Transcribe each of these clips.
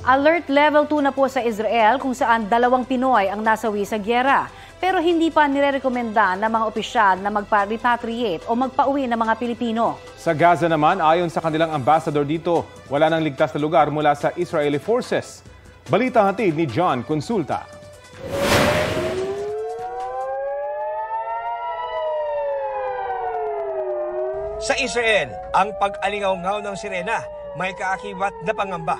Alert level 2 na po sa Israel kung saan 2 Pinoy ang nasawi sa gyera. Pero hindi pa nirerekomenda ng mga opisyal na magpa-repatriate o magpauwi ng mga Pilipino. Sa Gaza naman, ayon sa kanilang ambassador dito, wala nang ligtas na lugar mula sa Israeli forces. Balita hatid ni John Consulta. Sa Israel, ang pag-alingaw-ngaw ng sirena may kaakibat na pangamba.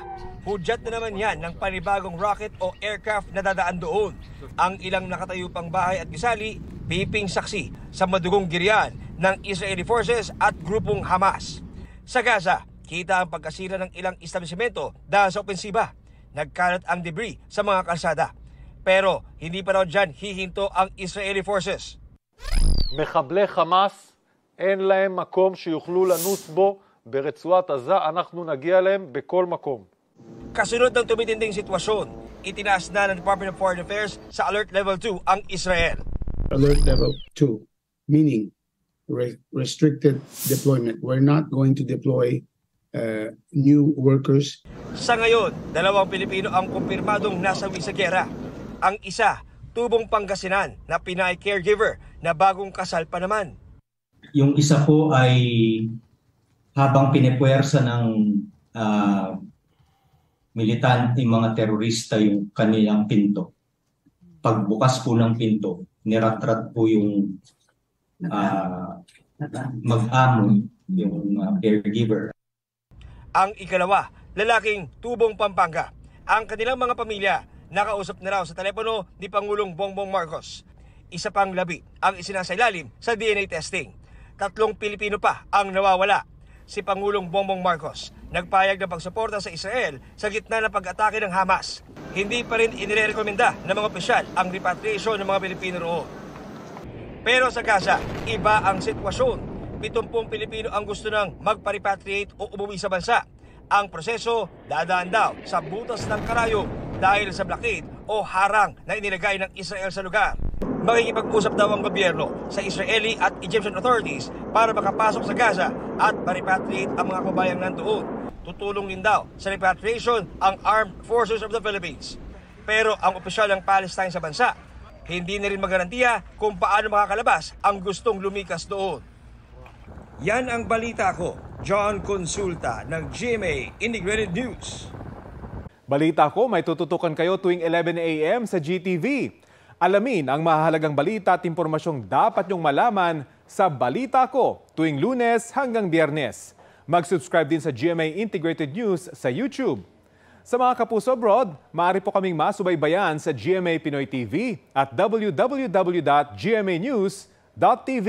Hudyat na naman yan ng panibagong rocket o aircraft na dadaan doon. Ang ilang nakatayo pang bahay at gusali, piping saksi sa madugong giryan ng Israeli forces at grupong Hamas. Sa Gaza, kita ang pagkasira ng ilang establishmento dahil sa opensiba. Nagkalat ang debris sa mga kalsada. Pero hindi pa raw dyan hihinto ang Israeli forces. מחבלי חמאס אין להם מקום שיוכלו לנוס בו ברצועת עזה, אנחנו נגיע להם בכל מקום. Kasunod ng tumitinding sitwasyon, itinaas na ng Department of Foreign Affairs sa Alert Level 2 ang Israel. Alert Level 2, meaning restricted deployment. We're not going to deploy new workers. Sa ngayon, 2 Pilipino ang kumpirmadong nasawi sa giyera. Ang isa, tubong Pangasinan na Pinay caregiver na bagong kasal pa naman. Yung isa po ay habang pinipwersa ng militante, mga terorista yung kanilang pinto. Pagbukas po ng pinto, niratrat po yung mag-amo, yung caregiver. Ang ikalawa, lalaking tubong Pampanga. Ang kanilang mga pamilya, nakausap na raw sa telepono ni Pangulong Bongbong Marcos. Isa pang labi ang isinasailalim sa DNA testing. 3 Pilipino pa ang nawawala. Si Pangulong Bongbong Marcos nagpayag ng pagsuporta sa Israel sa gitna ng pag-atake ng Hamas. Hindi pa rin inirekomenda ng mga opisyal ang repatriation ng mga Pilipino roon. Pero sa Gaza, iba ang sitwasyon. 70 Pilipino ang gusto nang magpa-repatriate o umuwi sa bansa. Ang proseso dadaan daw sa butas ng karayom dahil sa blockade o harang na inilagay ng Israel sa lugar. Makikipag-usap daw ang gobyerno sa Israeli at Egyptian authorities para makapasok sa Gaza at ma-repatriate ang mga kabayang nandoon. Tutulong din daw sa repatriation ang Armed Forces of the Philippines. Pero ang opisyal ng Palestine sa bansa, hindi na rin magarantiya kung paano makakalabas ang gustong lumikas doon. Yan ang balita ko, John Consulta ng GMA Integrated News. Balita ko, may tututukan kayo tuwing 11 a.m. sa GTV. Alamin ang mahalagang balita at impormasyong dapat nyong malaman sa Balita Ko tuwing Lunes hanggang Biyernes. Mag-subscribe din sa GMA Integrated News sa YouTube. Sa mga kapuso abroad, maaari po kaming masubaybayan sa GMA Pinoy TV at www.gmanews.tv.